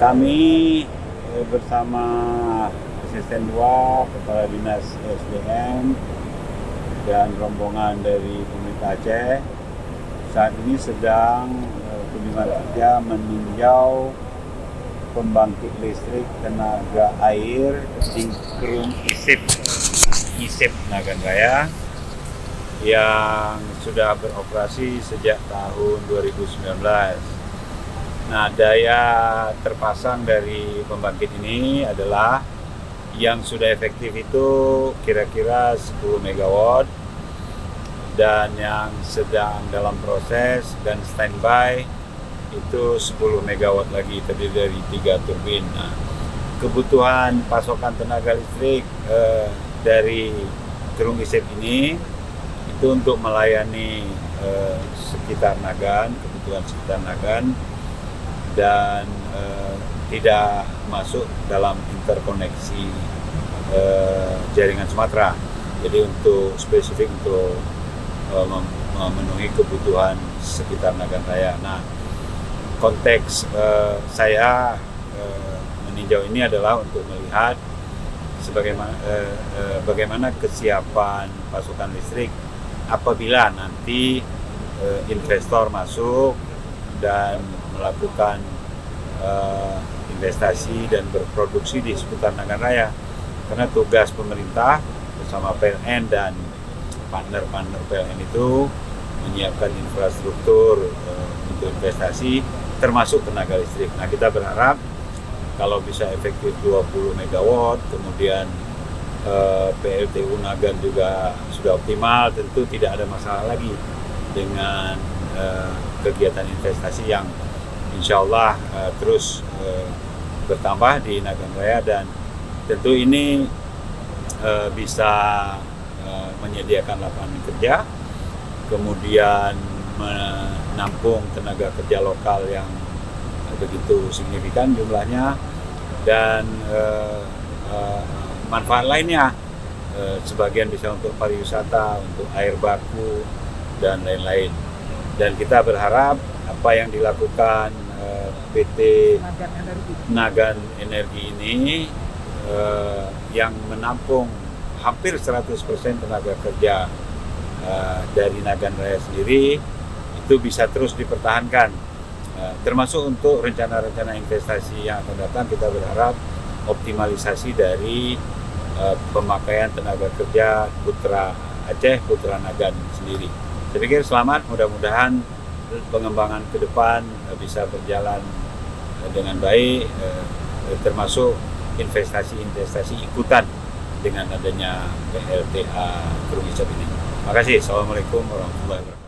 Kami bersama Asisten 2, Kepala Dinas SDM, dan rombongan dari pemerintah Aceh saat ini sedang kunjungan kerja meninjau pembangkit listrik tenaga air di Kerung ISIP Nagan Raya yang sudah beroperasi sejak tahun 2019. Nah, daya terpasang dari pembangkit ini adalah yang sudah efektif itu kira-kira 10 MW dan yang sedang dalam proses dan standby itu 10 MW lagi, terdiri dari 3 turbin. Nah, kebutuhan pasokan tenaga listrik dari Kerung ISIP ini itu untuk melayani sekitar Nagan, kebutuhan sekitar Nagan, dan tidak masuk dalam interkoneksi jaringan Sumatera. Jadi untuk spesifik untuk memenuhi kebutuhan sekitar Nagan Raya. Nah, konteks saya meninjau ini adalah untuk melihat bagaimana kesiapan pasokan listrik apabila nanti investor masuk dan melakukan investasi dan berproduksi di seputar Nagan Raya. Karena tugas pemerintah bersama PLN dan partner-partner PLN itu menyiapkan infrastruktur untuk investasi termasuk tenaga listrik. Nah, kita berharap kalau bisa efektif 20 MW, kemudian PLTU Nagan juga sudah optimal, tentu tidak ada masalah lagi dengan kegiatan investasi yang insya Allah terus bertambah di Nagan Raya, dan tentu ini bisa menyediakan lapangan kerja, kemudian menampung tenaga kerja lokal yang begitu signifikan jumlahnya, dan manfaat lainnya sebagian bisa untuk pariwisata, untuk air baku, dan lain-lain. Dan kita berharap apa yang dilakukan PT Nagan Energi ini yang menampung hampir 100% tenaga kerja dari Nagan Raya sendiri itu bisa terus dipertahankan, termasuk untuk rencana-rencana investasi yang akan datang. Kita berharap optimalisasi dari pemakaian tenaga kerja Putra Aceh, Putra Nagan sendiri. Saya pikir selamat, mudah-mudahan pengembangan ke depan bisa berjalan dengan baik, termasuk investasi-investasi ikutan dengan adanya PLTA Kerung ISIP ini. Terima kasih. Assalamualaikum warahmatullahi wabarakatuh.